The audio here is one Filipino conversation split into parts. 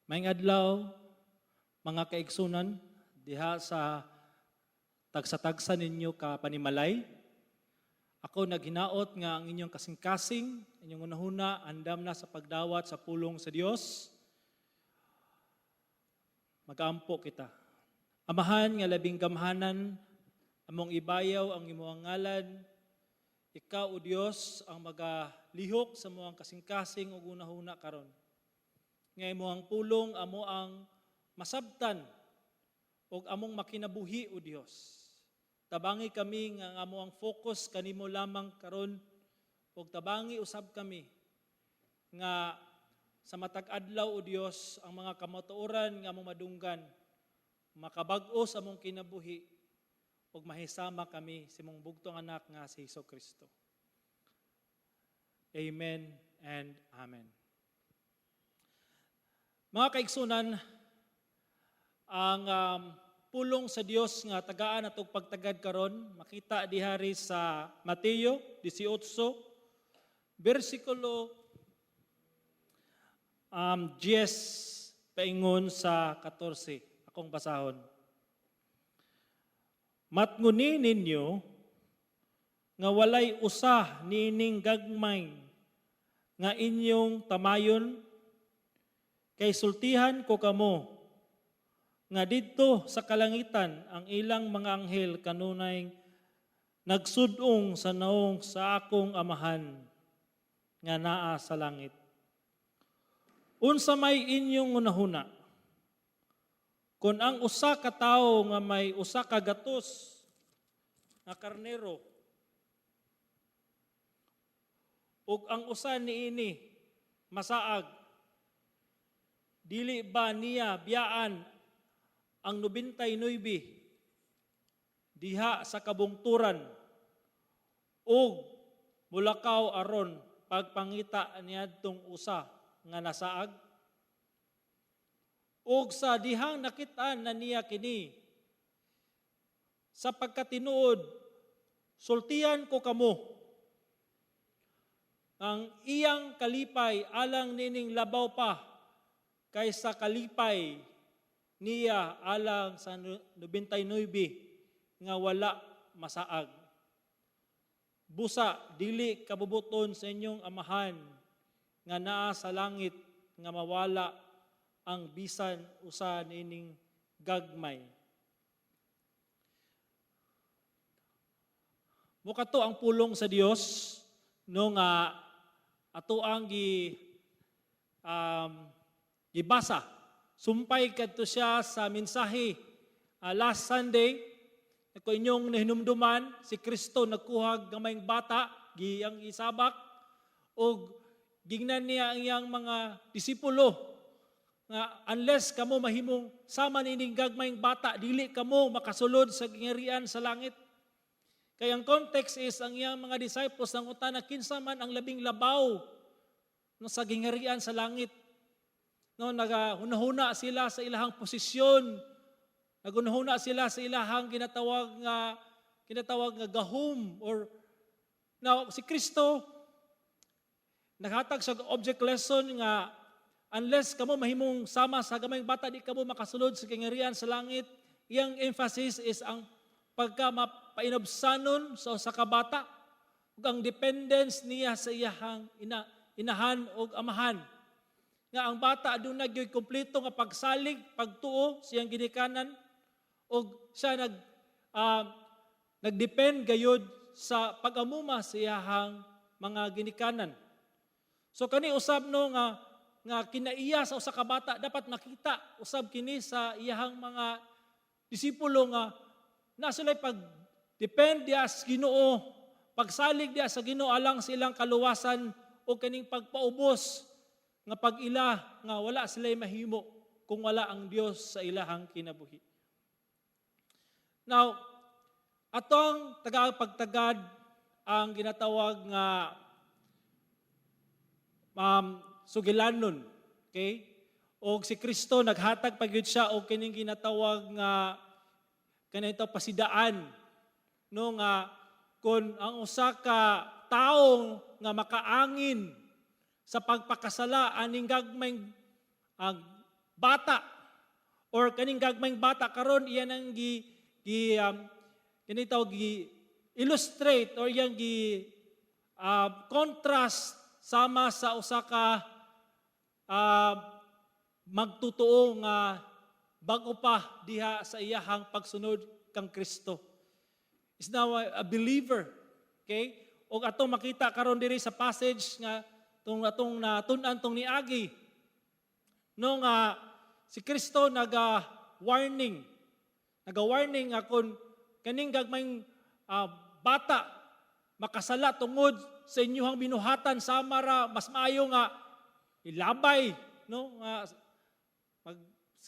Maayong adlaw, mga kaigsunan, diha sa tagsa-tagsa ninyo ka panimalay. Ako naghinaot nga ang inyong kasing-kasing, inyong unahuna, andam na sa pagdawat sa pulong sa Dios. Mag-aampo kita. Amahan nga labing gamhanan, among ibayaw ang imong ngalan. Ikaw o Dios ang magalihok sa muang kasing-kasing ug unahuna karon. Nga imong pulong amo ang masabtan ug among makinabuhi o Dios. Tabangi kami nga amo ang focus kanimo lamang karon ug tabangi usab kami nga sa matag adlaw o Dios ang mga kamatuoran nga among madunggan makabag-o sa among kinabuhi ug mahisama kami sa imong bugtong anak nga si Hesukristo. Amen and amen. Mga kaigsunan, ang pulong sa Dios nga tagaan atong pagtagad karon makita dihari sa Mateo 18 bersikulo 10 paingon sa 14. Akong basahon. Matnguni ninyo nga walay usa niining gagmay nga inyong tamayon kay sultihan ko kamo nga didto sa kalangitan ang ilang mga anghel kanunay nagsudong sa naong sa akong amahan nga naa sa langit. Unsa may inyong unahuna? Kung ang usa ka tawo nga may usa ka gatos nga karnero ug ang usa niini masaag, dili ba niya biyaan ang 99 diha sa kabungturan ug mulakaw aron pagpangita niadtong usa nga nasaag? Ug sa dihang nakitaan na niya kini, sa pagkatinuod, sultihan ko kamo, ang iyang kalipay alang nining labaw pa, kaysa kalipay niya alang sa 99 nga wala masaag. Busa, dili kabubuton sa inyong amahan nga naa sa langit nga mawala ang bisan usa nining gagmay. Mukato ang pulong sa Dios no nga ato ang gibasa. Sumpay kadto siya sa mensahe last Sunday. Ako inyong nahinumduman si Kristo nagkuhag gamayng bata giyang isabak og gingnan niya ang iyang mga disipulo nga unless kamo mahimong sama nining gagmayng bata, dili kamo makasulod sa gingharian sa langit. Kaya ang context is ang iyang mga disciples ang utana kinsa man ang labing labaw no sa gingharian sa langit. No nagahunahuna sila sa ilahang posisyon. Nagunahuna sila sa ilahang ginatawag nga gahom or now si Kristo naghatag sa object lesson nga unless kamo mahimong sama sa gamayng bata, di kamo makasulod sa kingharian sa langit. Iyang emphasis is ang pagka-mapainobsanon sa kabata ug ang dependence niya sa iyahang inahan ug amahan. Nga ang bata aduna gyud kompleto nga pagsalig, pagtuo siyang ginikanan ug siya nagdepend gayud sa pag-amuma sa iyahang mga ginikanan. So kani usab no nga kinaiya sa usa ka bata dapat makita usab kini sa iyahang mga disipulo nga na sila pag-depend diya sa Ginoo, pagsalig diya sa Ginoo alang sa ilang kaluwasan o kaning pagpaubos nga pag-ila nga wala sila mahimo kung wala ang Dios sa ilahang kinabuhi. Now, atong tagapagtagad ang ginatawag nga sugilanon, okay? O si Kristo naghatag pagyud siya og kining ginatawag nga kanito pasidaan no nga kun ang usa ka tawo nga makaangin sa pagpakasala aning gagmayng bata or kaning gagmayng bata karon iyan ang gi illustrate or iyang contrast sama sa usa ka magtutuo nga bago pa diha sa iyahang pagsunod kang Kristo. Is now a believer. Okay? O atong makita karon diri sa passage nga atong natun-an tong niagi no nga si Kristo naga-warning nga kung kaning gagmayng bata makasala tungod sa inyong binuhatan sama ra mas maayo nga ilabay no nga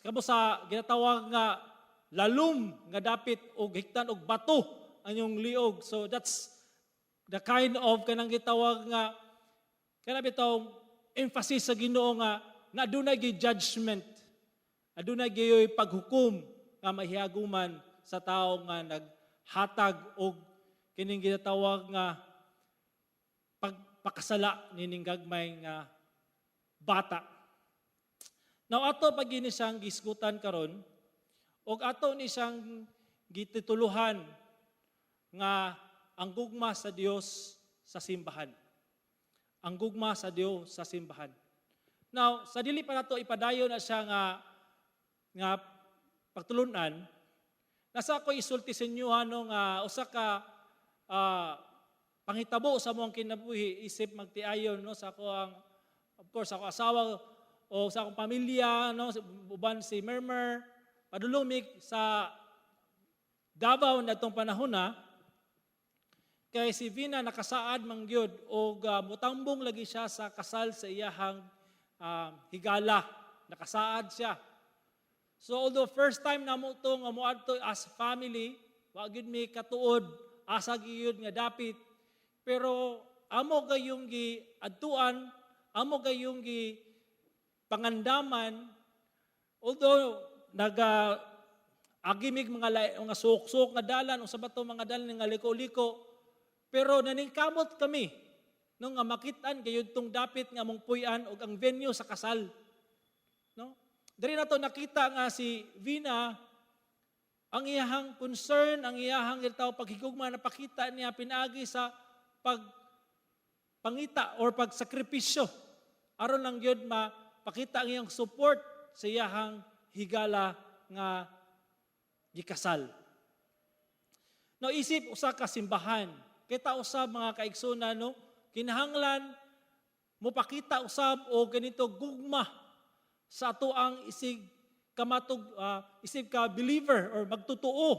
kamo sa ginatawag nga lalum nga dapit og hiktan og bato ang inyong liog. So that's the kind of kanang gitawag nga kana bitaw emphasis sa Ginoo nga na adunay gyud judgment, adunay gyud paghukom nga mahiaguman sa tawo nga naghatag og kining ginatawag nga pagpakasala nining gagmay nga bata. Now ato pag ini siyang gisgutan karon og ato ni siyang gitituluhan nga ang gugma sa Dios sa simbahan. Ang gugma sa Dios sa simbahan. Now, sa dili pa nato ipadayon na siya nga pagtulunan, nasa ako isulti sa inyo nga usa ka panghitabo sa mong kinabuhi isip magtiayon no sa ako ang of course ako asawa o sa akong pamilya no uban si Mermer padulong sa Davao natong panahon na kay si Vina nakasaad mangyod og mutambong lagi siya sa kasal sa iyahang higala nakasaad siya. So although first time namo to nga moadto as family wa gyud mi katuod asa gyud nga dapit pero amo gayong gi adtuan amo gayong gi pangandaman although agimig mga suok-suok nga dalan o sa bato mga dalan nga liko-liko pero naningkamot kami no nga makitaan gayud tong dapit nga mong puy-an og ang venue sa kasal no diri nato nakita nga si Vina ang iyahang concern ang iyahang paghigugma na pakita niya pinaagi sa pangita or pagsakripisyo aron lang gyud mapakita ang iyang support sa iyahang higala nga gikasal. No isip usa ka simbahan kita usab mga kaigsoon no kinahanglan mopakita usab og ganito gugma sa ato ang isig ka believer or magtutuo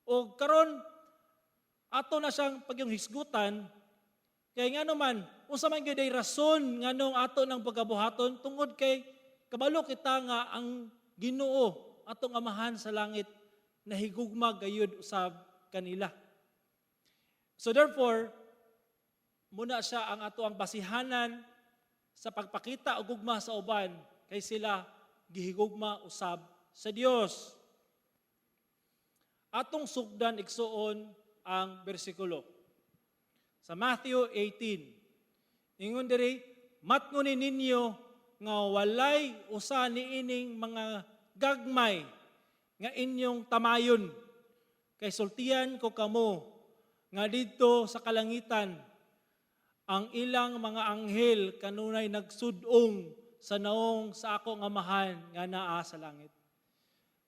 o karon ato na siyang pagyong hisgutan kay ngano man unsa man gyud ay rason nganong ato nang pagabuhaton tungod kay kabalo kita nga ang Ginoo atong amahan sa langit nahigugma gayud usab kanila. So therefore muna siya ang ato ang basihanan sa pagpakita og gugma sa uban kay sila gihigugma usab sa Dios. Atong sugdan igsuon ang bersikulo. Sa Matthew 18. Ingon diri, matngunin ninyo nga walay usa niining mga gagmay nga inyong tamayon. Kay sultian ko kamo nga didto sa kalangitan ang ilang mga anghel kanunay nagsudong sa naong sa akong amahan nga naa sa langit.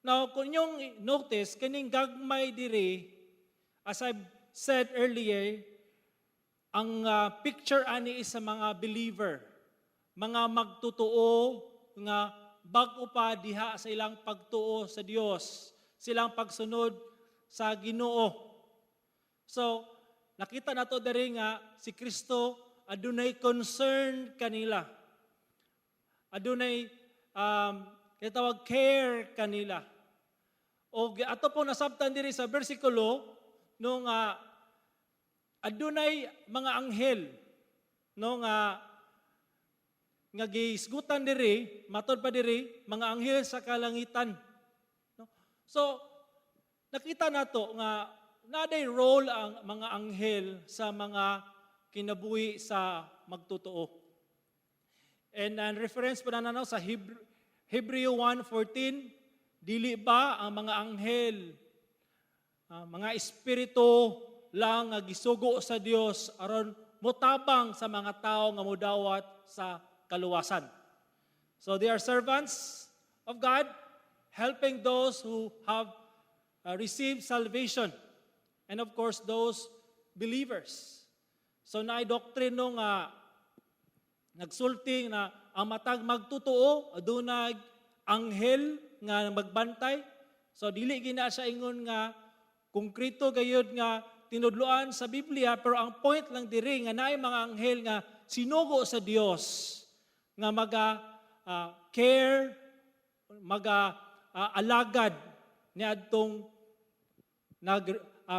Now, kung inyong notice, kaning gagmay diri, as I've said earlier, ang picture ani is sa mga believer, mga magtutuo nga bag-o pa diha sa ilang pagtuo sa Dios, silang pagsunod sa Ginoo. So, nakita nato diri nga si Kristo adunay concern kanila. Adunay kitawag care kanila. O ato po nasabtan diri sa bersikulo nung adunay mga anghel no nga gisgutan diri matod pa diri mga anghel sa kalangitan. No? So nakita nato nga naday role ang mga anghel sa mga kinabuhi sa magtutuo. And reference pa na sa Hebreo 1:14, dili ba ang mga anghel, mga espiritu lang nga gisugo sa Dios aron motabang sa mga tao nga modawat sa kaluwasan. So they are servants of God, helping those who have received salvation. And of course, those believers. So naay doktrino nga nagsulti na ang matag magtutuo adunay anghel nga magbantay. So dili gina siya ingon nga konkreto gayud nga tinudloan sa Biblia, pero ang point lang diri nga naay mga anghel nga sinugo sa Dios nga care, alagad niadtong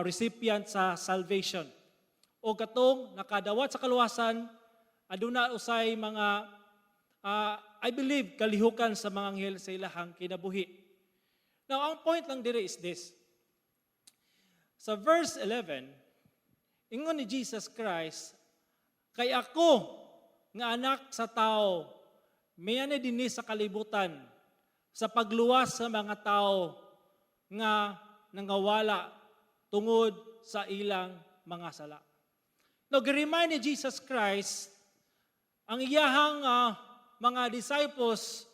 recipient sa salvation. O katong nakadawat sa kaluwasan, aduna usay mga I believe kalihukan sa mga anghel sa ilahang kinabuhi. Now, ang point lang diri is this. Sa verse 11, ingon ni Jesus Christ, kay ako nga anak sa tao, mayani dinhi sa kalibutan, sa pagluwas sa mga tao nga nangawala tungod sa ilang mga sala. Now, gi-remind ni Jesus Christ ang iyahang mga disciples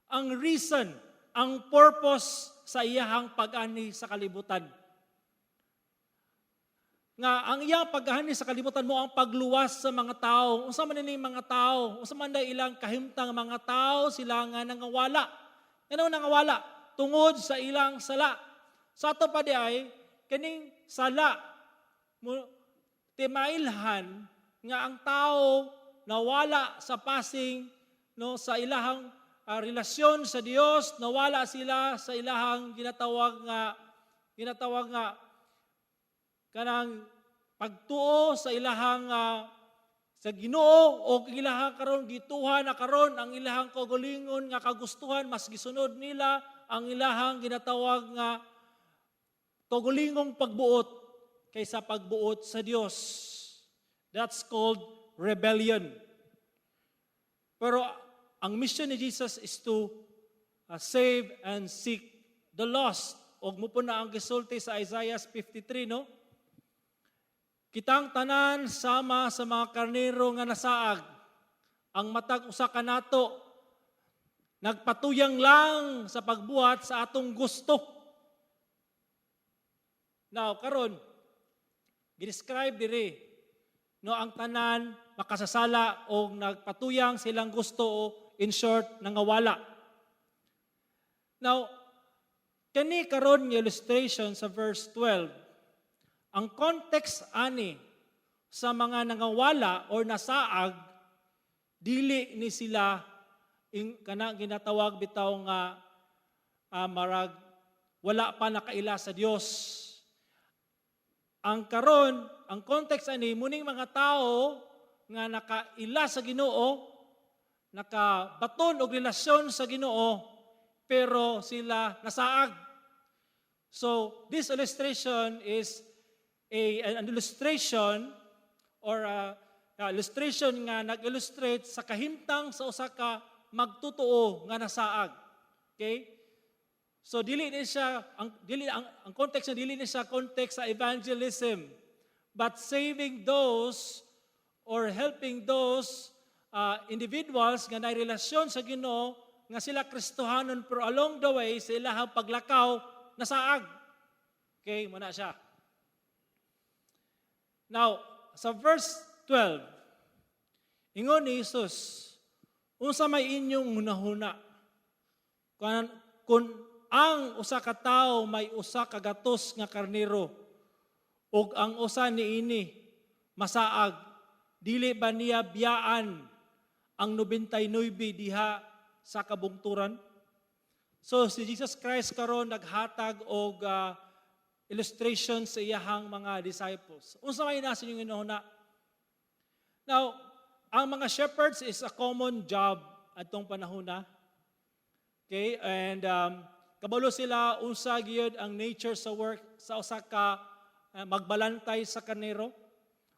ang reason, ang purpose sa iyahang pag-ani sa kalibutan. Nga ang iyang pag-ani sa kalibutan mo ang pagluwas sa mga tao. Unsa man ni mga tao, unsa man ilang kahimtang mga tao sila nga nangawala. Ano nangawala? Tungod sa ilang sala. Sa ato pa di ay kining sala mo timailhan nga ang tao nawala sa passing sa ilahang relasyon sa Dios, nawala sila sa ilahang ginatawag nga kanang pagtuo sa ilahang sa Ginoo o ilahang karon gituhan na karon ang ilahang kaugalingon nga kagustuhan mas gisunod nila ang ilahang ginatawag nga kaugulingong pagbuot kaysa pagbuot sa Dios. That's called rebellion. Pero ang mission ni Jesus is to save and seek the lost. Og mo po na ang gisulti sa Isaiah 53, no? Kitang tanan sama sa mga karnero nga nasaag, ang matag usa ka nato, nagpatuyang lang sa pagbuhat sa atong gusto. Now, karon, gi-describe diri, no, ang tanan makasasala o nagpatuyang silang gusto o in short, nangawala. Now, kani karon nga illustration sa verse 12, ang context ani sa mga nangawala or nasaag, dili ni sila kanang ginatawag bitaw nga marag wala pa nakaila sa Dios. Ang karon, ang context ani muning mga tao nga nakaila sa Ginoo, nakabaton og relasyon sa Ginoo, pero sila nasaag. So, this illustration is an illustration or illustration nga nag-illustrate sa kahimtang sa usa ka magtutuo nga nasaag. Okay? So dili ni siya ang context na dili ni siya context sa evangelism, but saving those or helping those individuals nga naay relasyon sa Ginoo nga sila Kristohanon pero along the way sa ilahang paglakaw nasaag. Okay, muna siya. Now, sa verse 12, ingon ni Jesus, unsa may inyong hunahuna? Kung ang usa ka tawo may usa ka gatos nga karnero, ug ang usa niini masaag, dili ba niya biyaan ang 99 diha sa kabungturan? So si Jesus Christ karon naghatag og illustration sa iyahang mga disciples. Unsa may nasa inyong inuhuna? Now, ang mga shepherds is a common job atong panahona. Okay, and kabalo sila unsa gyud ang nature sa work sa usa ka magbalantay sa kanero.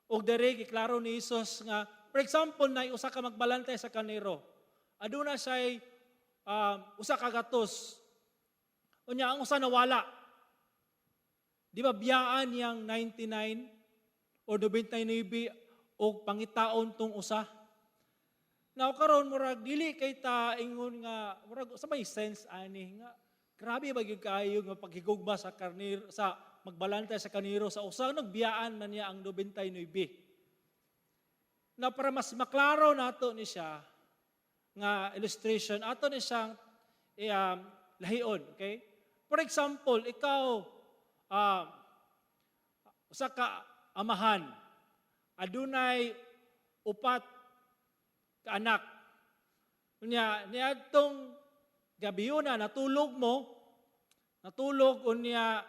Og dere giklaro ni Jesus nga, for example, na usa ka magbalantay sa kanero. Aduna siya usa ka gatos. Unya ang usa nawala. Di ba biyaan yang 99 o 99 o pangitaon tong usa? Now karon murag dili kay ta ingon nga murag sa may sense ani nga grabe ba gyud kaayo nga paghigugma sa karniro sa magbalantay sa kaniro sa usa nagbiyaan man niya ang 99. Na para mas maklaro nato ni siya nga illustration ato ni siyang lahion, okay? For example, ikaw usa ka amahan adunay upat ka anak. Niadtong gabi na natulog unya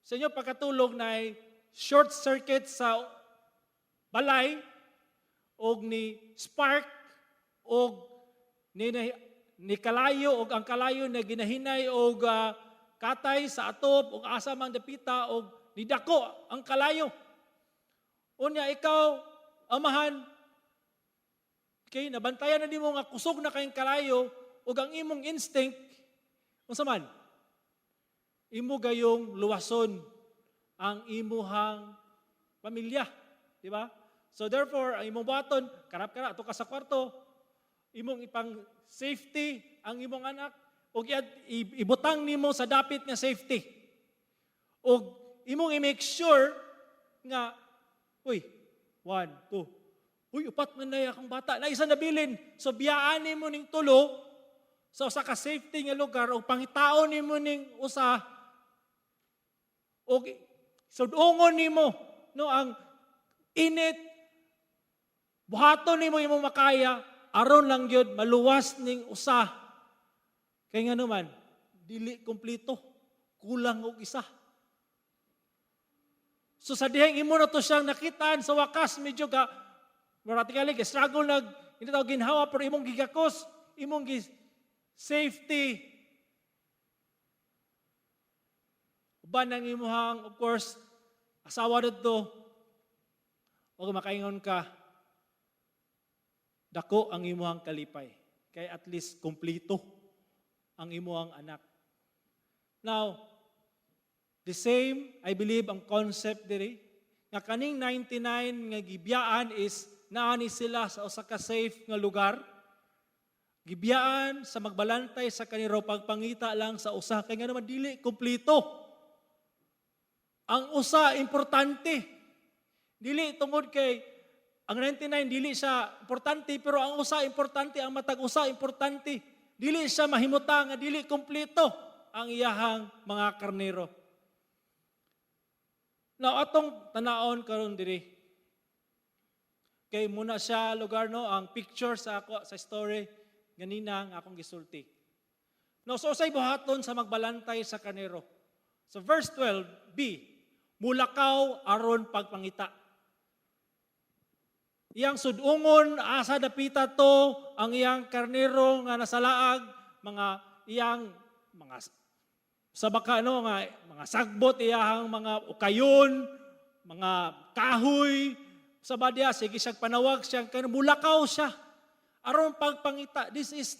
sa inyo pagkatulog na short circuit sa balay og ni spark og ni kalayo og ang kalayo na ginahinay og katay sa atop og asa man dapita og nidako ang kalayo. Unya ikaw amahan kay nabantayan na nimo nga kusog na kayong kalayo ug ang imong instinct unsa man imo gayong luwason ang imuhang pamilya, di ba? So therefore ang imong baton karap-karap ato ka sa kwarto imong ipang safety ang imong anak ug ibutang nimo sa dapit nga safety ug imong i-make sure nga uy 1 2 uy, upat man na akong bata. Na isa nabilin. So, biyaan ni mo ning tulo. So, sa ka-safety nga lugar, o pangitaon ni mo ning usa. O, sudungon ni mo. No, ang init. Buhaton ni mo yung makaya. Aron lang yun, maluwas ning usa. Kaya nga naman, dili kompleto. Kulang og isa. So, sa dihang imo na to siyang nakitaan sa wakas, medyo ka, maratikali, struggle hindi tao ginhawa, pero imong gigakos, imong safety. Uban ang imuhang, of course, asawa dito, o makaingon ka, dako ang imuhang kalipay. Kaya at least kompleto ang imuhang anak. Now, the same, I believe, ang concept diri, nga kaning 99 nga gibiyaan is naani sila sa usa ka safe nga lugar. Gibiyaan sa magbalantay sa kaniro pagpangita lang sa usa kay nga naman dili kompleto. Ang usa importante. Dili tungod kay ang 99 dili siya importante pero ang usa importante, ang matag usa importante. Dili siya mahimuta nga dili kompleto ang iyahang mga karnero. Now atong tanaon karon diri. Kay muna siya lugar no ang picture sa ako sa story ganina nga akong gisulti. No so usay buhaton sa magbalantay sa kanero. So verse 12b, mulakaw aron pagpangita. Iyang sudungon asa dapita to ang iyang karnero nga nasalaag mga iyang mga sa baka no nga mga sagbot iyang mga ukayon, mga kahoy sa badya, sige siyang panawag siyang mulakaw siya. Aron pagpangita. This is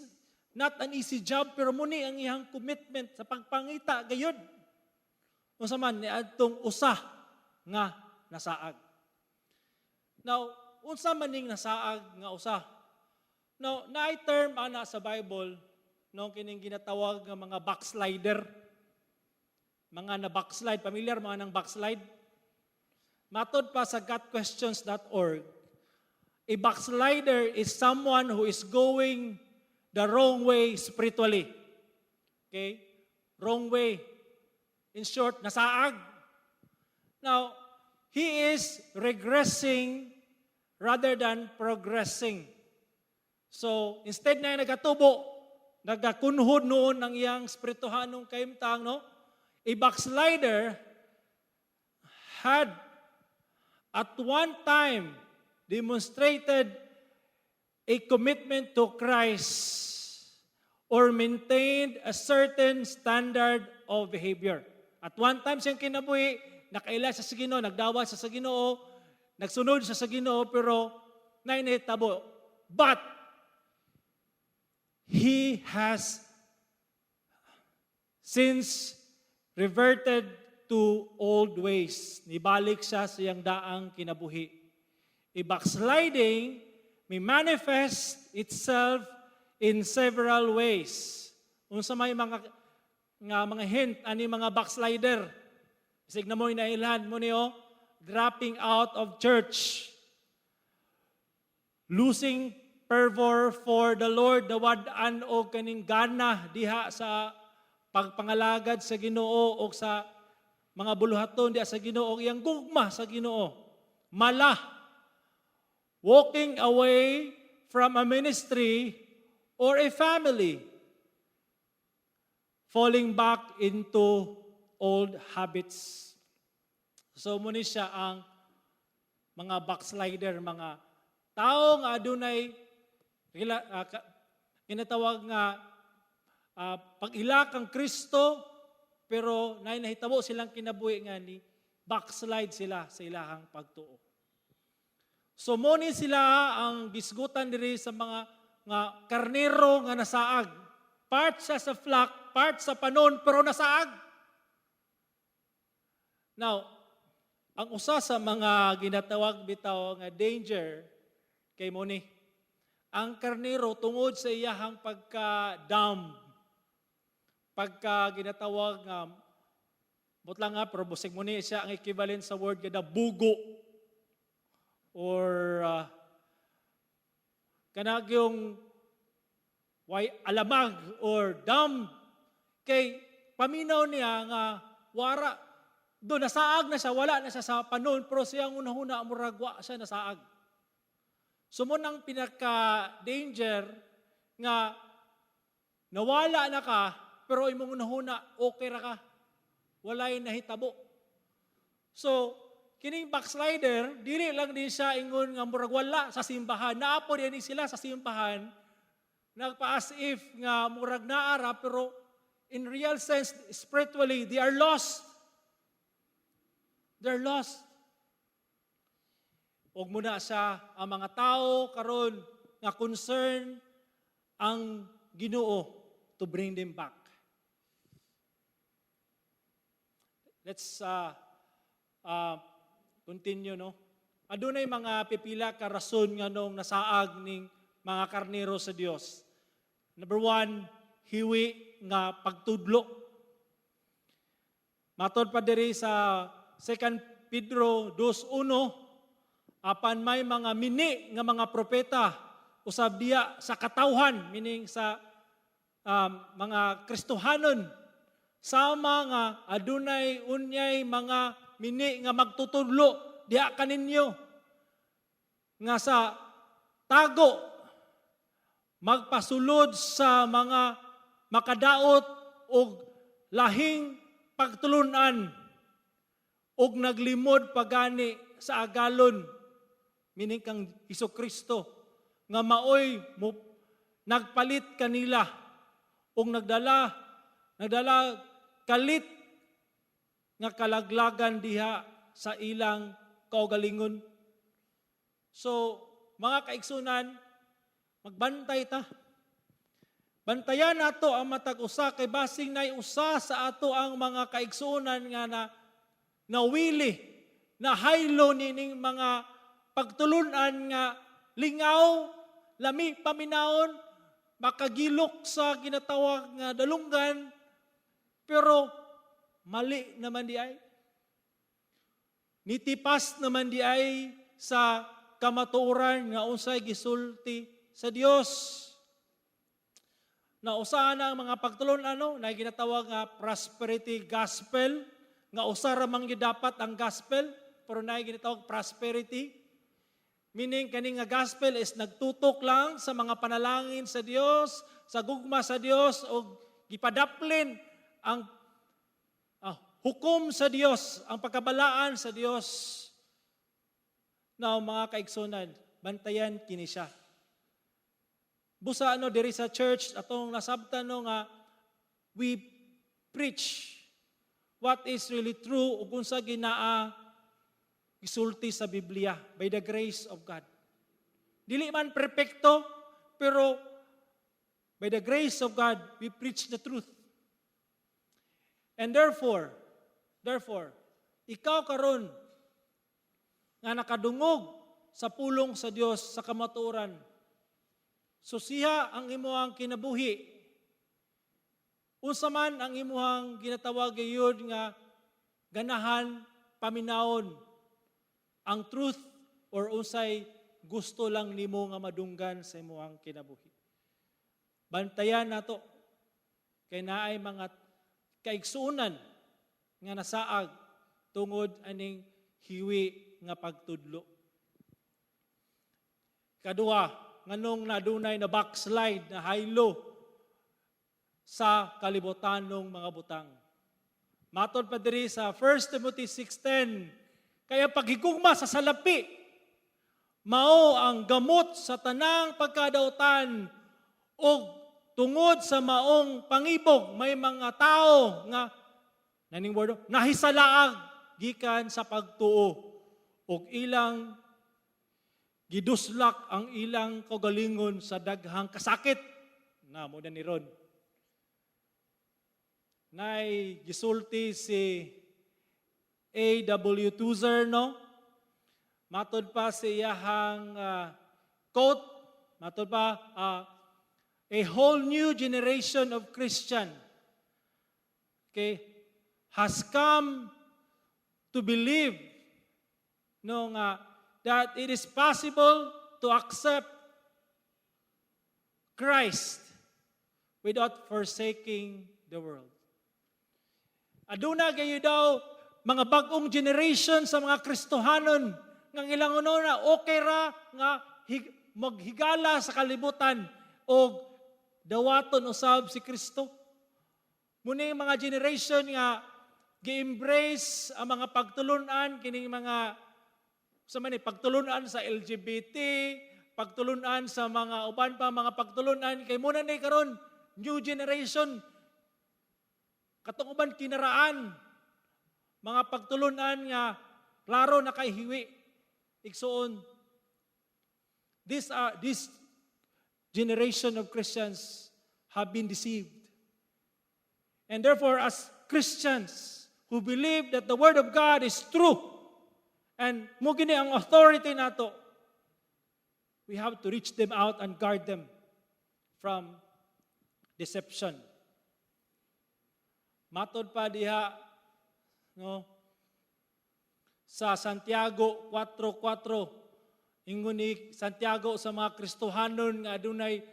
not an easy job, pero muni ang iyang commitment sa pagpangita. Gayod. Unsa man, ni adtong usa nga nasaag. Now, unsa man ning nasaag nga usa? Now, naay term ana sa Bible, no, kining ginatawag nga mga backslider. Mga na-backslide. Familiar mga nang backslide? Matod pa sa gotquestions.org, a backslider is someone who is going the wrong way spiritually. Okay? Wrong way. In short, nasaag. Now, he is regressing rather than progressing. So, instead na nagatubo, nagakunhod noon ang iyang spirituhanong kaimtang, no? A backslider had at one time demonstrated a commitment to Christ or maintained a certain standard of behavior. At one time siyang kinabuhi, nakaila siya sa Ginoo, nagdawat siya sa Ginoo, nagsunod siya sa Ginoo, pero nainitabo. But he has since reverted to old ways. Nibalik siya sa iyang daang kinabuhi. A backsliding may manifest itself in several ways. Unsa may mga hint ani mga backslider. Isig na mo inailan mo niyo, dropping out of church, losing fervor for the Lord, dawad-an o kaning gana diha sa pagpangalagad sa Ginoo o sa mga buluhaton diha sa Ginoo, iyang gugma sa Ginoo. Mala, walking away from a ministry or a family, falling back into old habits. So muna siya ang mga backslider, mga tao nga adunay kinatawag nga pag-ila kang Kristo, pero nahitabo silang kinabuhi nga ni backslide sila sa ilahang pagtuo. So muni sila ang gisgutan diri sa mga nga karnero nga nasaag. Part siya sa flock, part sa panon, pero nasaag. Now, ang usa sa mga ginatawag bitaw nga danger kay muni, ang karnero tungod sa iyahang pagka-dumb, pagka ginatawag nga, butlang nga, pero busig muni siya ang equivalent sa word nga bugo, or kanag yung alamag or dumb, kay paminaw niya nga wara, doon nasaag na siya, wala na siya sa panon, pero siyang unahuna muragwa siya nasaag. Sumun ang pinaka-danger nga nawala na ka, pero imong unahuna, okay ra ka. Walay nahitabo. So, kining backslider, dili lang din siya ingon nga murag wala sa simbahan. Naapo din sila sa simbahan, nagpa-as if nga murag naara, pero in real sense, spiritually, they are lost. They're lost. Og muna siya ang mga tao karon nga concern ang Ginoo to bring them back. Let's continue, no? Adunay mga pipila ka rason nga nung nasaag ning mga karnero sa Dios. Number 1, hiwi nga pagtudlo. Matod pa diri sa 2 Pedro 2:1, apan may mga mini nga mga propeta usab diya sa katawhan, meaning sa mga Kristohanon, sama nga adunay unyay mga mini nga magtutudlo diha kaninyo nga sa tago magpasulod sa mga makadaot og lahing pagtulunan og naglimod pagani sa agalon, meaning kang Hesukristo, nga maoy mo nagpalit kanila og nagdala kalit nga kalaglagan diha sa ilang kaugalingon. So, mga kaigsunan, magbantay ta. Bantayan nato ang matag usa kay basing nay usa sa ato ang mga kaigsunan nga nawili na haylo nining mga pagtulunan nga lingaw, lami paminaon, makagilok sa ginatawag nga dalunggan, pero mali naman di ay. Nitipas naman di ay sa kamatuoran nga unsay gisulti sa Dios. Na usa na ang mga pagtulon na ginatawag nga prosperity gospel, nga usa ra man gyud dapat ang gospel, pero na ginatawag prosperity. Meaning kani nga gospel is nagtutok lang sa mga panalangin sa Dios, sa gugma sa Dios, o gipadaplin ang hukom sa Dios, ang pagkabalaan sa Dios. Now, mga kaigsunan, bantayan kini siya. Busa diri sa church, atong nasabtan nga, we preach what is really true, ug unsa ginaa gisulti sa Biblia by the grace of God. Dili man perpekto, pero By the grace of God, we preach the truth. And therefore, ikaw karon nga nakadungog sa pulong sa Dios sa kamatuoran, susiha ang imuhang kinabuhi. Unsa man ang imuhang ginatawag gayud nga ganahan paminawon ang truth or unsay gusto lang nimo nga madunggan sa imuhang kinabuhi. Bantayan nato kay naay mga kaigsuonan nga nasaag tungod aning hiwi nga pagtudlo. Kadua, nganong nadunay na backslide na haylo sa kalibutanong mga butang. Matod pa diri sa 1 Timothy 6:10, kaya paghigugma sa salapi, mao ang gamot sa tanang pagkadautan o tungod sa maong pangibog may mga tao nga naning word nahisalaag gikan sa pagtuo ug ilang giduslak ang ilang kaugalingon sa daghang kasakit. Na mo na ni Ron. Nay gisulti si A.W. Tozer, no? Matod pa si iyahang quote, matod pa, a whole new generation of Christian, okay, has come to believe, no, that it is possible to accept Christ without forsaking the world. Aduna gayo daw mga bagong generation sa mga Kristohanon nga ilang na okay ra nga maghigala sa kalibutan o dawaton usab si Kristo. Muna yung mga generation nga gi-embrace ang mga pagtulunan kining mga pagtulunan sa LGBT, pagtulunan sa mga uban pa mga pagtulunan kay muna ni karon new generation katong uban kinaraan mga pagtulunan nga klaro na kay hiwi igsoon. This generation of Christians have been deceived. And therefore, as Christians who believe that the Word of God is true, and mo gini ang authority nato, we have to reach them out and guard them from deception. Matod pa diha, no, sa Santiago 4:4, ingon ni Santiago sa mga Kristohanon nga adunay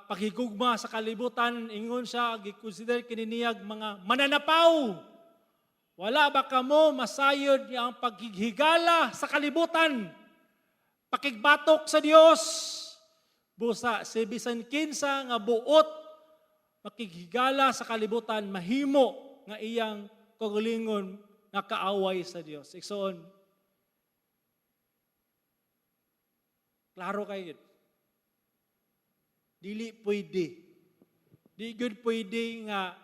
paghigugma sa kalibutan, ingon siya gi-consider kininiyag mga mananapaw. Wala ba kamo masayod ang paghigala sa kalibutan? Pakigbatok sa Dios. Busa si bisan kinsa nga buot makighigala sa kalibutan mahimo nga iyang kaugalingon nga kaaway sa Dios. Igsoon. Klaro kayo. Dili pwede. Di good pwede nga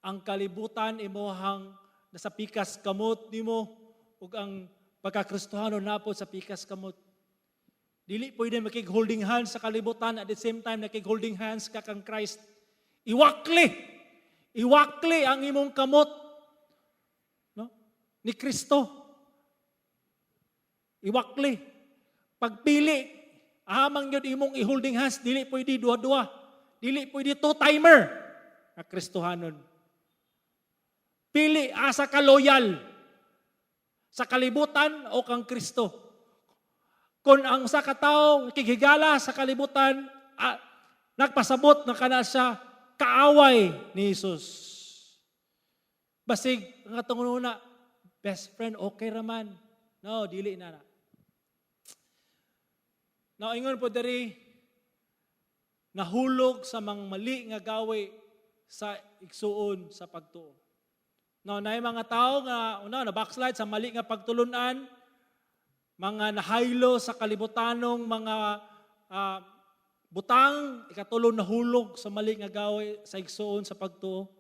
ang kalibutan imuhang nasa pikas kamot nimo ug ang pagkakristohano napo sa pikas kamot. Dili pwede makig-holding hands sa kalibutan at the same time nakig-holding hands ka kang Christ. Iwakli ang imong kamot, no? Ni Kristo. Iwakli. Pagpili, ahamang yun imong i-holding hands, dili pwede dua-dua. Dili pwede two-timer na Kristohanon. Pili, asa ka loyal sa kalibutan o kang Kristo. Kung ang sa katao kikigala sa kalibutan, nagpasabot na kana siya kaaway ni Jesus. Basig, ang atong una, best friend, okay raman. No, dili na. Now, ingon po dari, nahulog sa mga mali nga gawi sa igsuon sa pagtuo. Now, na mga tao nga, na backslide sa mali nga pagtulunan, mga nahaylo sa kalibutanong mga butang, ikatulo nahulog sa mali nga gawi sa igsuon sa pagtuo.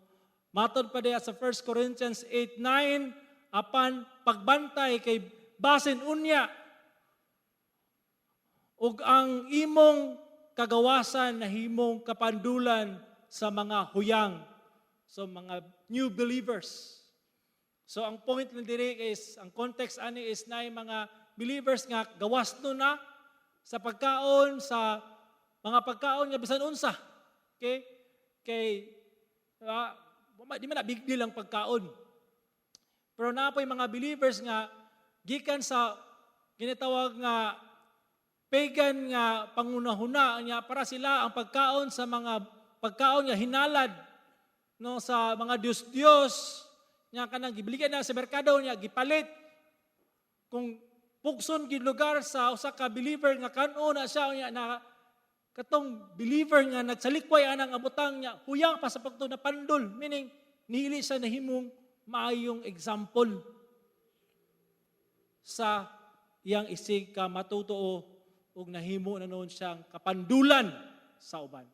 Matod pa diya sa 1 Corinthians 8:9, apan pagbantay kay basin unya ug ang imong kagawasan na himong kapandulan sa mga huyang, so mga new believers. So ang point ng diri is, ang context ani is na yung mga believers nga gawas no na sa pagkaon, sa mga pagkaon nga bisan unsa. Okay? Kay di man na big deal ang pagkaon. Pero napoy mga believers nga gikan sa ginatawag nga pagan nga pangunahuna niya para sila ang pagkaon sa mga pagkaon nga hinalad no sa mga Diyos nya kanang gibiligan na sa merkado niya gipalit kung pugson gid lugar sa usa ka believer nga kan-o na siya niya na katong believer nga nagsalikway anang abutang niya huyang pa sa pagtuo na pandol, meaning nihili siya nahimong maayong example sa iyang isig ka matutuo ug nahimo na noon siyang kapandulan sa uban.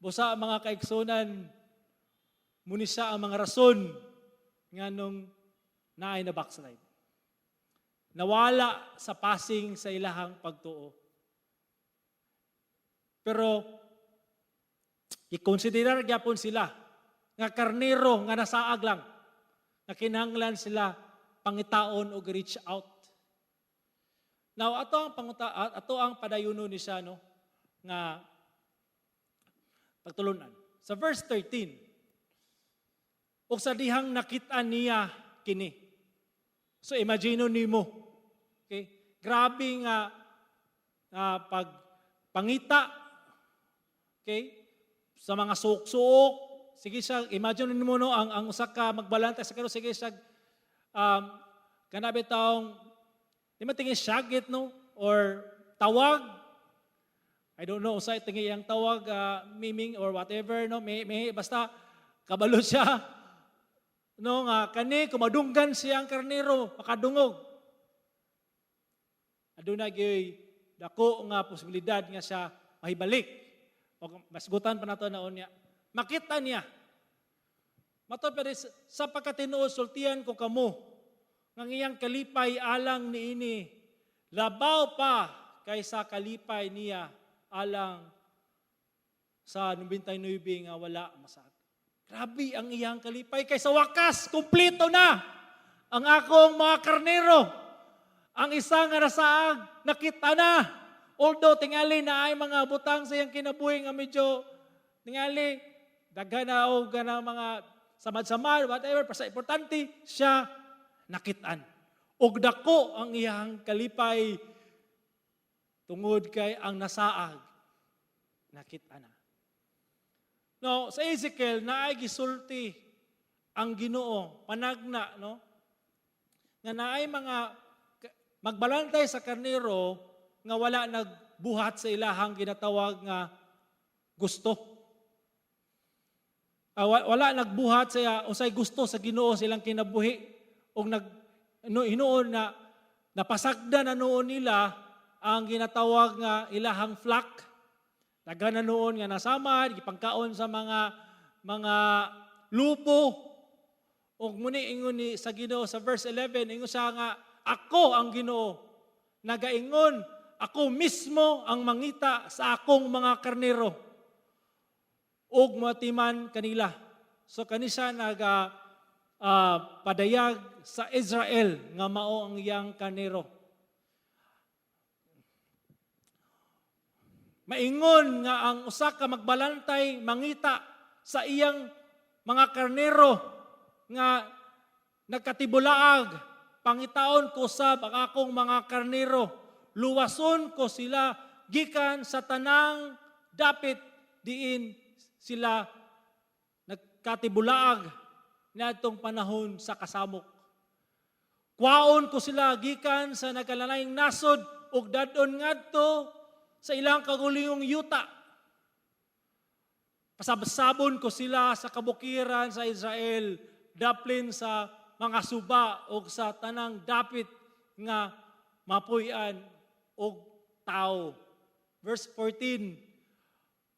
Busa mga kaigsunan, muni siya ang mga rason nga nung naay na backslide. Nawala sa passing sa ilahang pagtuo. Pero i-consider gyapon sila nga karnero nga nasaag lang, nga kinahanglan sila pangitaon o reach out. Now, ato ang padayuno ni siya, no, nga pagtulunan. Sa verse 13, ug sa dihang nakita niya kini. So, imagine nimo. Okay? Grabe nga pagpangita. Okay? Sa mga suok-suok. Sige siya, imagine nimo no, ang usa ka magbalanta sa karo, sige siya, kanabi taong di man tingin syagit, no? Or tawag. I don't know, sa tingin yung tawag, miming or whatever, no? May basta kabalo siya. No, nga, kani, kumadunggan siya ang karnero, makadungog. Aduna gyoy, dako nga posibilidad nga siya mahibalik. O masgutan pa nato naon niya. Makita niya. Mato pero sa pagkatinuod, sultihan ko kamo, ng iyang kalipay alang niini, labaw pa kaysa kalipay niya alang sa 99 nga wala masag. Grabe ang iyang kalipay kaysa wakas, kumplito na ang akong mga karnero. Ang isa nga nasaag, nakita na. Although tingali na ay mga butang sa iyang kinabuhi nga medyo tingali, daghan na o ganang mga samad-samad, whatever, basta importante siya nakitaan. Og dako ang iyang kalipay tungod kay ang nasaag nakita na. No, sa Ezekiel naay gisulti ang Ginoo panagna, no? Nga naay mga magbalantay sa karnero nga wala nagbuhat sa ilahang ginatawag nga gusto. Wala nagbuhat sa usay gusto sa Ginoo silang kinabuhi. O hinuon na napasagda na noon nila ang ginatawag nga ilahang flock. Daga na noon nga nasamad, gipangkaon sa mga lupo. O muni ingon ni sa Ginoo sa verse 11, ingon siya nga, ako ang Ginoo. Nagaingon, ako mismo ang mangita sa akong mga karnero. Og matiman kanila. So kanisa padayag sa Israel nga mao ang iyang karnero. Maingon nga ang usa ka magbalantay mangita sa iyang mga karnero nga nagkatibulaag, pangitaon ko sab ang akong mga karnero, luwason ko sila gikan sa tanang dapit diin sila nagkatibulaag niadtong panahon sa kasamok. Kwaon ko sila gikan sa nagkalalayng nasod ug dadon ngadto sa ilang kagulingong yuta. Pasabsabon ko sila sa kabukiran sa Israel, daplin sa mga suba ug sa tanang dapit nga mapuy-an og tao. Verse 14.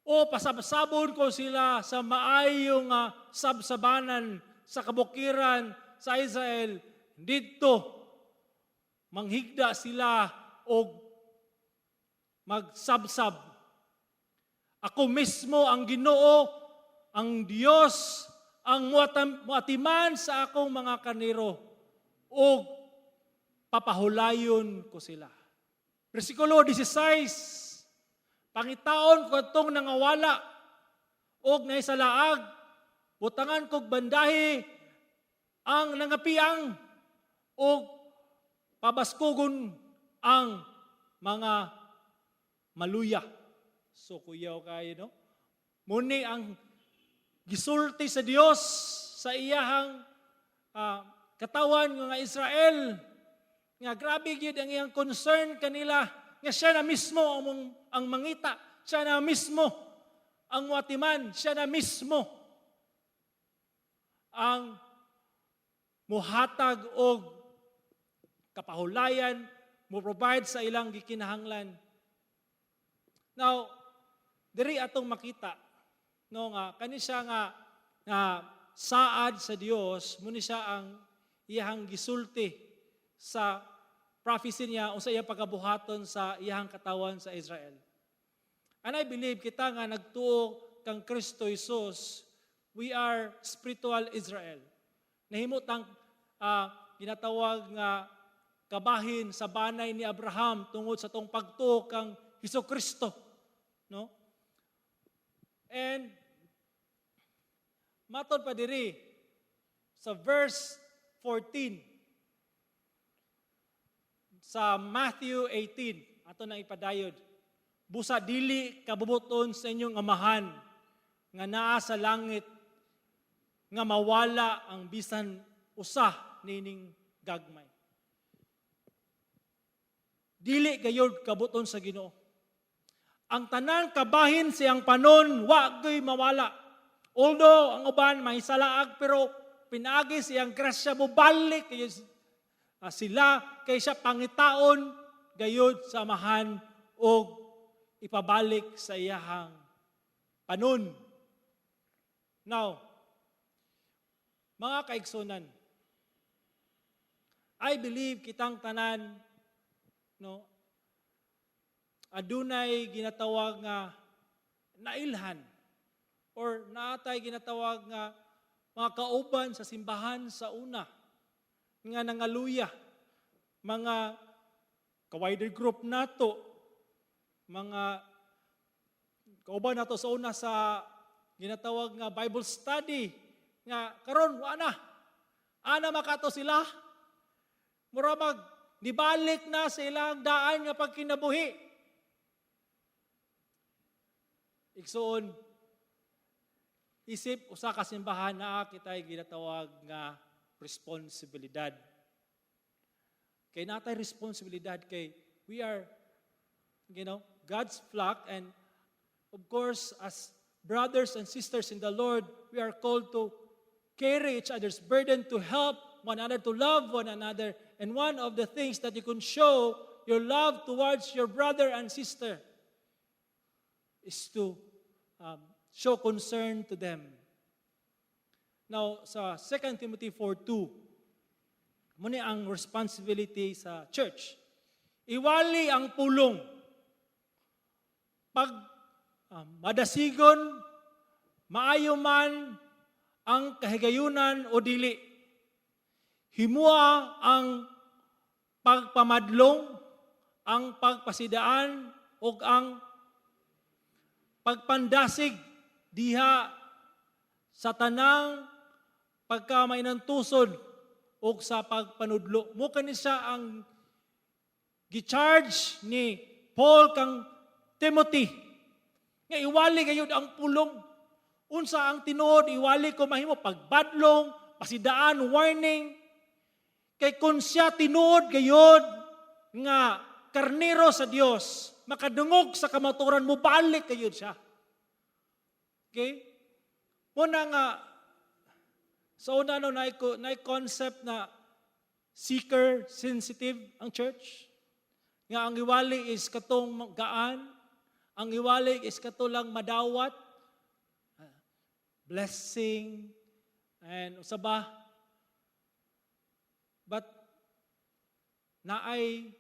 O pasabsabon ko sila sa maayong sabsabanan sa kabukiran sa Israel, dito manghigda sila og magsabsab. Ako mismo ang Ginoo, ang Diyos, ang muatiman sa akong mga karnero, o papahulayon ko sila. Versikulo 16, pangitaon ko itong nangawala, og naisalaag, butangan kog bandahi, ang nangapiang, o pabaskugon ang mga maluya. So kuyaw kayo, no? Muni ang gisulti sa Dios sa iyahang katawan nga Israel, nga grabe gyud ang iyang concern kanila, nga siya na mismo ang mangita, siya na mismo ang watiman, siya na mismo ang muhatag og kapahulayan, mo provide sa ilang gikinahanglan. Now, diri atong makita no nga kani siya nga saad sa Dios, muni siya ang iyang gisulti sa prophecy niya o sa iyang pagkabuhaton sa iyang katawan sa Israel. And I believe kita nga nagtuo kang Kristo Jesus, we are spiritual Israel. Nahimutang ginatawag nga kabahin sa banay ni Abraham tungod sa tong pagtuo kang Hesukristo, no? And matod pa diri sa verse 14 sa Matthew 18, ato nang ipadayod. Busa dili kabubuton sa inyong amahan nga naa sa langit nga mawala ang bisan usa nining gagmay. Dili gayud kabuton sa Ginoo. Ang tanan kabahin siyang panon wa gay mawala. Although ang uban mahisalaag, pero pinaagi siyang grasya mo balik kayo sila kay siya pangitaon gayud sa amahan o ipabalik sa iyahang panon. Now, mga kaigsunan, I believe kitang tanan no adunay ginatawag nga nailhan or naatay ginatawag nga mga kauban sa simbahan sa una nga nangaluya, mga ka-wider group nato, mga kauban nato sa una sa ginatawag nga Bible study nga karon wa na ana makato sila mura nibalik na sa ilang daan nga pagkinabuhi. Igsoon, isip usa ka simbahan na kitay ginatawag nga responsibilidad. Kay natay responsibilidad kay we are God's flock, and of course as brothers and sisters in the Lord, we are called to carry each other's burden, to help one another, to love one another. And one of the things that you can show your love towards your brother and sister is to show concern to them. Now, sa 2 Timothy 4:2, muna ang responsibility sa church. Iwali ang pulong. Pag madasigon, maayo man ang kahigayunan o dili. Himua ang pagpamadlong, ang pagpasidaan, o ang pagpandasig diha sa tanang pagkamainan tusod o sa pagpanudlo. Mo kani siya ang gi-charge ni Paul kang Timothy. Nga iwali gayud ang pulong. Unsa ang tinuod, iwali ko mahimo pagbadlong, pasidaan, warning. Kay kung siya tinuod gayud nga karnero sa Dios, makadungog sa kamaturan mo, balik kayo siya. Okay? Muna nga, sa una na concept na seeker-sensitive ang church. Nga ang iwali is katong gaan, ang iwali is katulang madawat, blessing, and usaba. But naay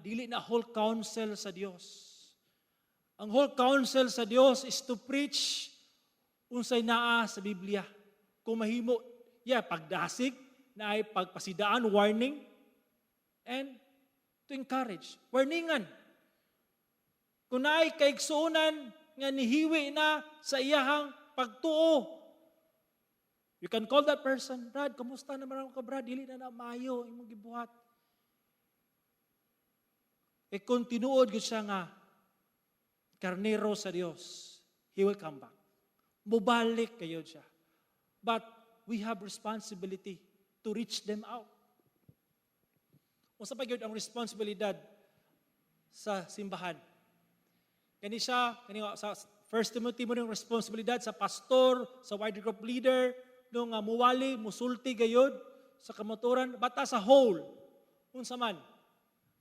dili na whole counsel sa Dios. Ang whole counsel sa Dios is to preach unsay naa sa Biblia. Kung mahimo, pagdasig, na ay pagpasidaan, warning, and to encourage. Warningan. Kung na ay kaigsuunan nga nihiwi na sa iyahang pagtuo, you can call that person, Brad, kamusta naman ako ka, Brad? Dili na maayo, imong gibuhat. Kung tinuod ko siya nga, karnero sa Dios, He will come back. Mubalik kayo siya. But we have responsibility to reach them out. Unsa pa gyud ang responsibilidad sa simbahan? Kani sa 1 Timothy mo ng responsibilidad sa pastor, sa wider group leader, no nga muwali, musulti gayud sa kamotoran, bata sa whole. Unsa man.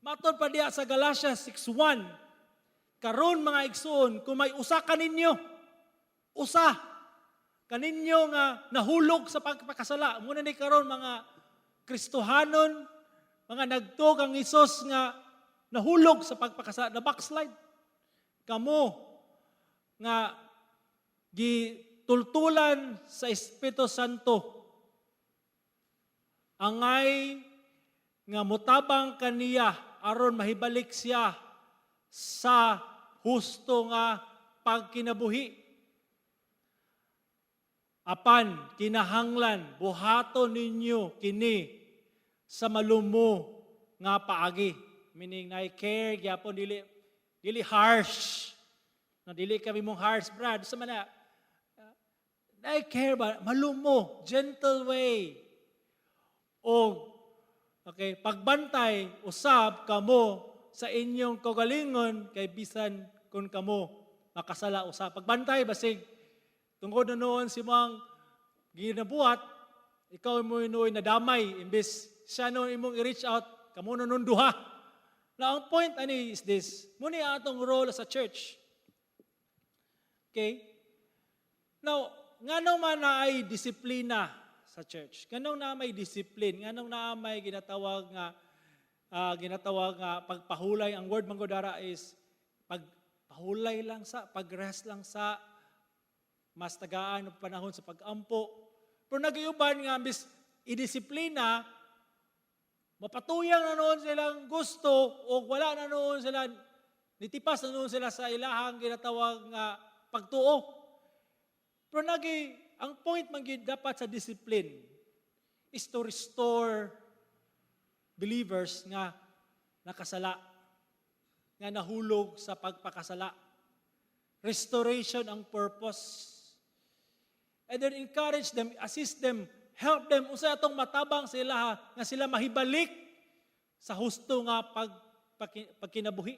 Matod pa diya sa Galatians 6:1, karon mga igsoon, kung may usa kaninyo nga nahulog sa pagpakasala, muna ni karon mga Kristohanon, mga nagtog ang Hesus nga nahulog sa pagpakasala, na backslide. Kamo nga gitultulan sa Espiritu Santo, angay nga mutabang kaniya aron mahibalik siya sa husto nga pagkinabuhi. Apan kinahanglan buhaton ninyo kini sa malumo nga paagi. Meaning na care gyapon dili harsh. Na dili kami mong harsh, Brad. Sa mana na care ba malumo, gentle way. O pagbantay usab kamo sa inyong kagalingon kay bisan kun kamo makasala usab. Pagbantay basig tungod na noon si mga ginabuhat, ikaw mo inuoy na damay, imbes siya noon imong i-reach out, kamo noon duha. Now, ang point ani is this, muna atong role as a church. Okay? Now, nganong man na ay disiplina sa church? Nganong na may discipline? Nganong na may ginatawag nga pagpahulay? Ang word manggodara is pagpahulay lang sa, pagrest lang sa, mas tagaan ng panahon sa pag-ampo. Pero nag-iuban nga, bis idisiplina, mapatuyang na noon silang gusto o wala na noon sila, nitipas na noon sila sa ilahang ginatawag nga pagtuo. Pero ang point man dapat sa discipline is to restore believers nga nakasala, nga nahulog sa pagpakasala. Restoration ang purpose. And then encourage them, assist them, help them, unsay atong matabang sila nga sila mahibalik sa husto nga pagkinabuhi.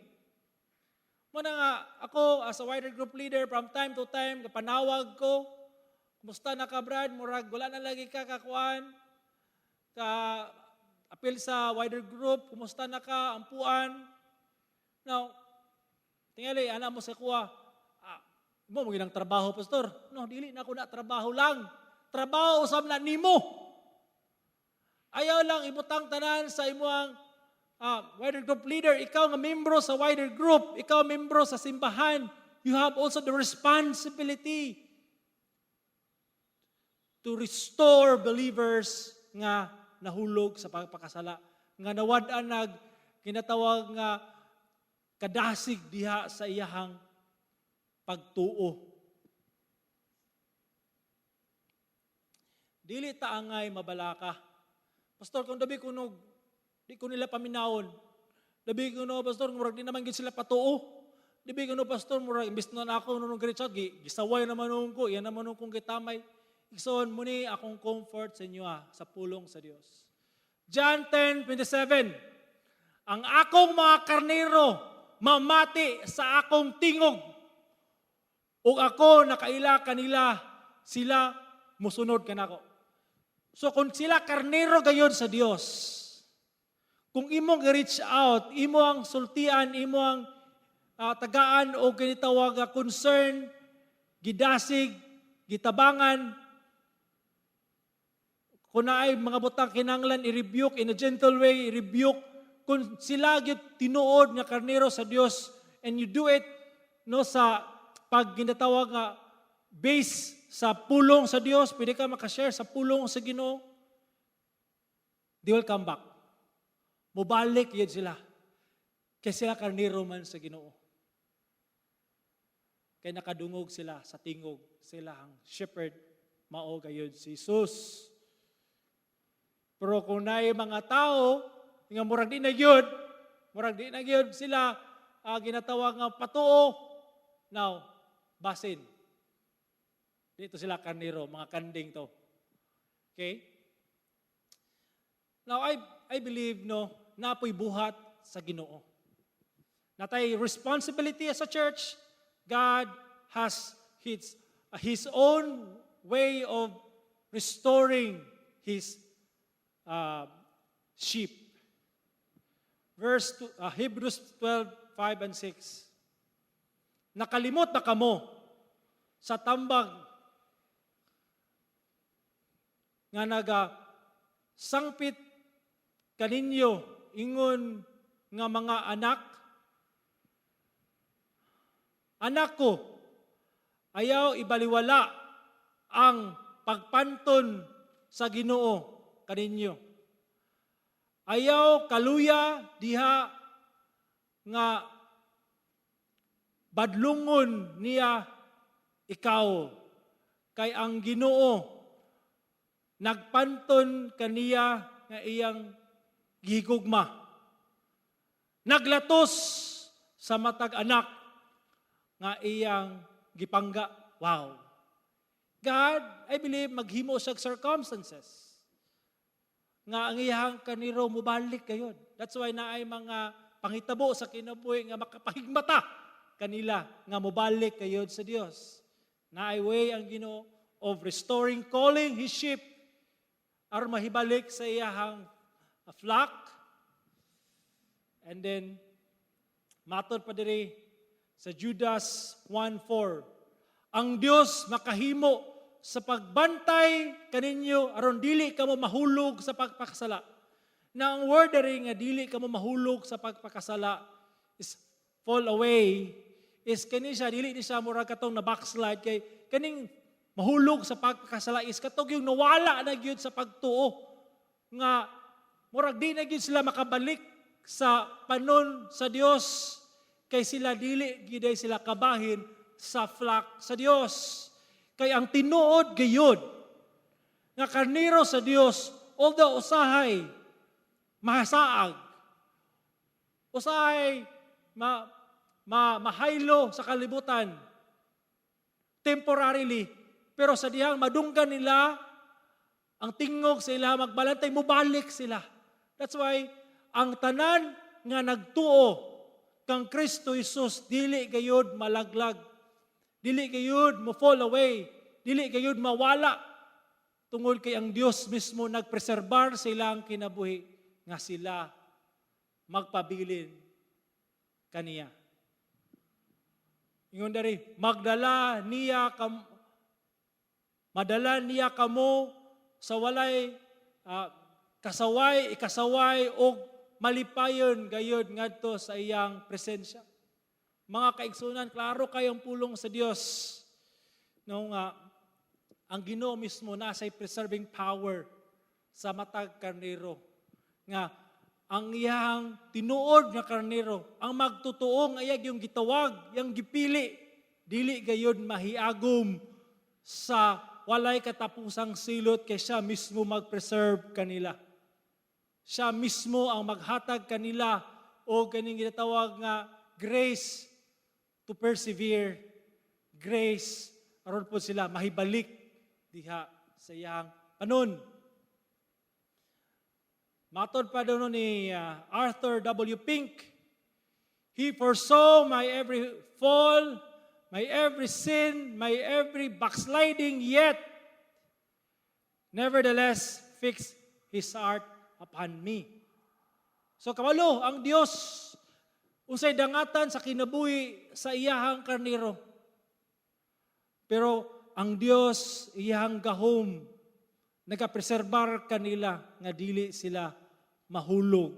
Muna nga, ako as a wider group leader, from time to time, kapanawag ko, kumusta na ka, Brad? Murag, wala na lagi ka kakuan, appeal sa wider group, kumusta na ka, ampuan. Now, tingali, anak mo sa kuha, mo mga trabaho, pastor. No, dili na ako na trabaho lang. Trabaho usab na nimo. Ayaw lang ibutang tanan sa imuang wider group leader. Ikaw nga membro sa wider group. Ikaw membro sa simbahan. You have also the responsibility to restore believers nga nahulog sa pagpakasala. Nga nawad-an kinatawag nga kadasig diha sa iyahang pagtuo. Dili ta angay mabalaka. Pastor, kung dabi kunog, di ko nila paminawon. Dabi kuno, pastor, murag di naman gid sila patuo. Dabi kuno, pastor, murag imbis na ako nung Richard, gisaway naman nung ko, yan naman nung kong gitamay. Igsoon muni akong comfort sa inyo sa pulong sa Dios. John 10:27. Ang akong mga karnero mamati sa akong tingog. O ako nakaila kanila, sila musunod kanako. So kung sila karnero gayon sa Dios, kung imong i-reach out, imo ang sultian, imo ang tagaan o ginitawag concern, gidasig, gitabangan, kung na ay mga butang kinanglan, i-rebuke in a gentle way, i-rebuke kung sila gyud tinuod nga karnero sa Dios and you do it no sa pag ginatawag nga base sa pulong sa Dios, pwede ka makashare sa pulong sa Ginoo, they will come back. Mubalik yun sila. Kaya sila karnero man sa Ginoo. Kaya nakadungog sila sa tingog. Sila ang shepherd, mao gayud si Jesus. Pero kung naay mga tao, nga murag di na gyud sila ginatawag nga patuo. Now, basin. Dito sila karnero, mga kanding to. Okay? Now, I believe, no, napoy buhat sa Ginoo. Natay responsibility as a church, God has His own way of restoring His sheep. Hebrews 12:5 and 6. Nakalimot na kamo sa tambag nga sangpit kaninyo ingon nga mga anak. Anak ko, ayaw ibaliwala ang pagpanton sa Ginoo kaninyo. Ayaw kaluya diha nga badlungon niya ikaw. Kay ang Ginoo nagpanton kaniya nga iyang gihigugma. Naglatos sa matag anak nga iyang gipangga. Wow. God, I believe, maghimo sa circumstances nga ang iyang kaniro mubalik kayon. That's why naay mga pangitabo sa kinabuhi nga makapahigmata kanila nga mubalik kayon sa Dios. Naay way ang Ginoo of restoring, calling His sheep aron mahibalik sa iyang flock. And then, matod pa diri sa Judas 1:4, ang Dios makahimo sa pagbantay kaninyo aron dili kamo mahulog sa pagpakasala. Na ang word diri nga dili kamo mahulog sa pagpakasala is fall away, is kani siya dili ni siya murag katong na backslide kay kaning mahulog sa pagpakasala is katong yung nawala na gyud sa pagtuo nga murag di na gyud sila makabalik sa panon sa Dios kay sila dili giday sila kabahin sa flock sa Dios. Kay ang tinuod gayud nga karnero sa Dios, although usahay mahasaag, usahay mahaylo sa kalibutan temporarily, pero sa dihang madunggan nila ang tingog sa ila magbalantay, mubalik sila. That's why ang tanan nga nagtuo kang Kristo Jesus dili gayud malaglag, dili gayud mo fall away, dili gayud mawala tungod kay ang Dios mismo nagpreserbar sa ilang kinabuhi nga sila magpabilin kaniya. Ingon dari madala niya kamo sa walay ikasaway o malipayon gayud ngadto sa iyang presensya. Mga kaigsunan, klaro kayong pulong sa Dios. No, ang Ginoo mismo nasa'y preserving power sa matag karnero. Nga, ang iyang tinuod nga karnero, ang magtutuong ayag yung gitawag, yung gipili, dili gayud mahiagom sa walay katapusang silot kay siya mismo mag-preserve kanila. Siya mismo ang maghatag kanila o kaning ginatawag nga grace to persevere, grace aron po sila mahibalik diha sa iyang panon. Matod pa daw ni Arthur W. Pink, He foresaw my every fall, my every sin, my every backsliding, yet nevertheless fixed His heart upon me. So kamalo, ang Dios unsay dangatan sa kinabuhi sa iyahang karnero. Pero ang Dios iyahang gahom nagapreserbar kanila nga dili sila mahulog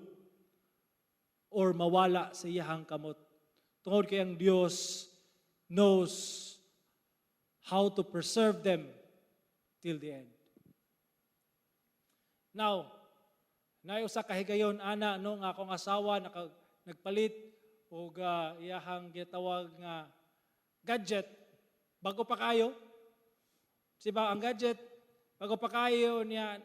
or mawala sa iyahang kamot. Tungod kay ang Dios knows how to preserve them till the end. Now, usa ka higayon ana no nga akong asawa nagpalit og iyahang gitawag nga gadget bago pa kayo. Siba ang gadget bago pa kayo niya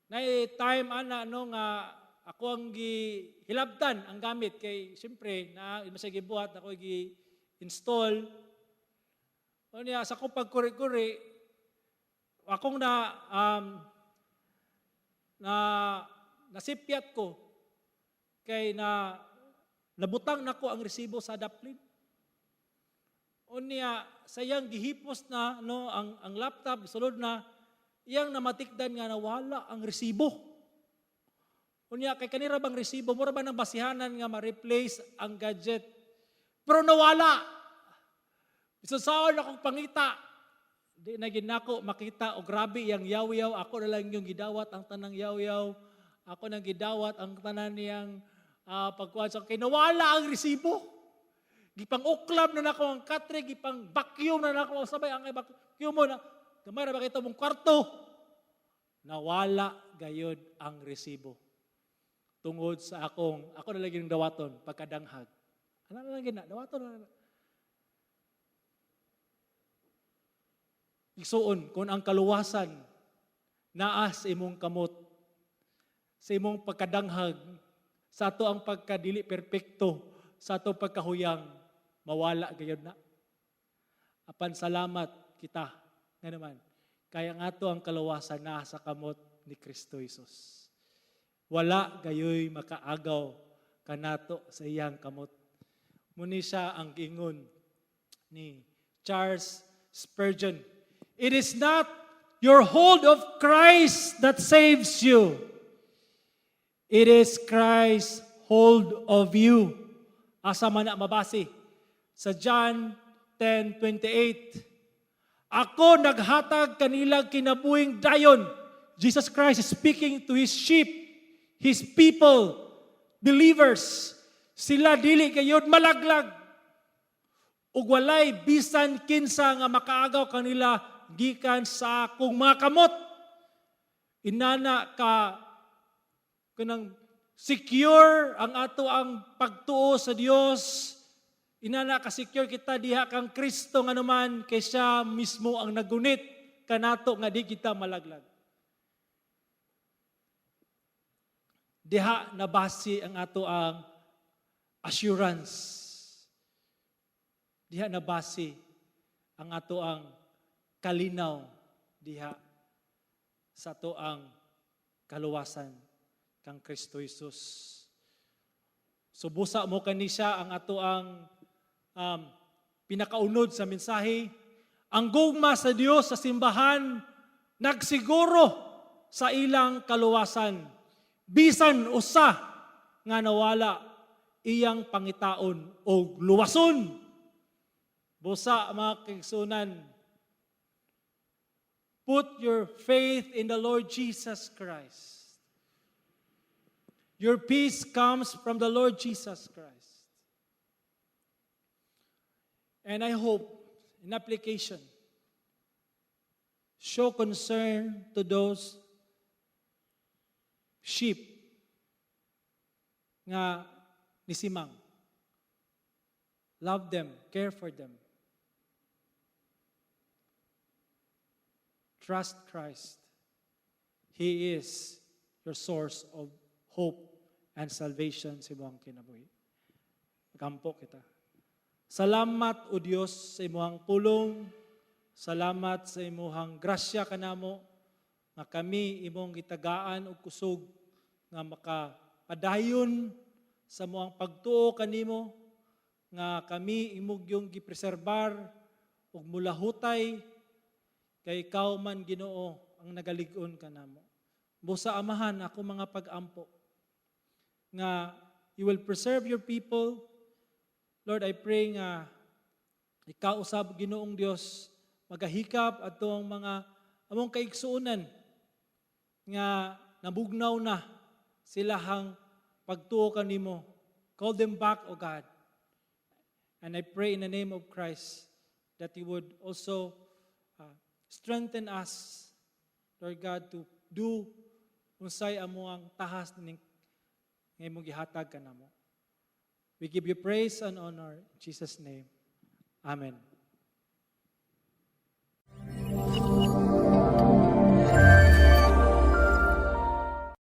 na time ana no nga ako ang gihilabtan ang gamit kay siyempre na masay gibuhat ako gi-install. O niya sa kong pagkuri-kuri akong nasipyat ko kay nabutang nako ang resibo sa daplin. O niya sayang gihipos na no ang laptop sulod na iyang namatikdan nga nawala ang resibo. Unya kay kanira bang resibo mura ba nang basihanan nga ma-replace ang gadget. Pero nawala. Isasaon akong pangita. Di na ginako makita o grabe yang yaw-yaw ako na lang yung gidawat ang tanang yaw-yaw. Ako nang gidawat ang tanan niyang pagkuhan sa kay nawala ang resibo. Gipang-uklab na nako ang katre, gipang-vacuum na nako sabay ang vacuum mo na gamay ra ba kita mong kwarto. Nawala gayud ang resibo. Tungod sa ako na lagi ng dawaton pagkadanghag. Ano na lang dawaton na. Igsuon kung ang kaluwasan naa sa imong kamot, sa imong pagkadanghag, sa ato ang pagkadili perpekto, sa ato pagkahuyang, mawala gayud na. Apan salamat kita nga naman. Kaya nga ato ang kaluwasan naa sa kamot ni Kristo Jesus. Wala gayoy makaagaw kanato sa iyang kamot. Muni siya ang ingon ni Charles Spurgeon. It is not your hold of Christ that saves you. It is Christ's hold of you. Asa man na mabasi sa John 10:28. Ako naghatag kanilang kinabuhing dayon. Jesus Christ is speaking to His sheep. His people, believers, sila dili gayud malaglag. Ug walay bisan kinsa nga makaagaw kanila gikan sa akong mga kamot. Inana ka kanang secure ang ato ang pagtuo sa Dios. Inana ka secure kita diha kang Kristo nga naman kay siya mismo ang nagunit kanato nga di kita malaglag. Diha nabasi ang ato ang assurance. Diha nabasi ang ato ang kalinaw diha sa ato ang kaluwasan kang Kristo Jesus. Subusa mo kani siya ang ato ang pinakaunod sa mensahe. Ang gugma sa Dios sa simbahan nagsiguro sa ilang kaluwasan. Bisan usa nga nawala iyang pangitaon o luwason. Busa mga kaigsunan, put your faith in the Lord Jesus Christ. Your peace comes from the Lord Jesus Christ. And I hope, in application, show concern to those sheep nga nisimang. Love them, care for them. Trust Christ. He is your source of hope and salvation sa imong kinabuhi. Kampo kita. Salamat o Dios sa imong pulong. Salamat sa imong grasya kanamo nga kami imong gitagaan og kusog nga makapadayon sa imong pagtuo kanimo nga kami imong yung gipreserbar ug mulahutay kay ikaw man Ginoo ang nagalig-on kanamo. Busa amahan ako mga pag-ampo nga you will preserve your people. Lord, I pray nga ikaw usab Ginoong Dios magahikap atong mga among kaigsuonan nga nabugnaw na silahang pagtuo kanimo. Call them back, O God. And I pray in the name of Christ that you would also strengthen us, Lord God, to do unsay amo ang tahas ning imong gihatag kanamo. We give you praise and honor in Jesus' name. Amen.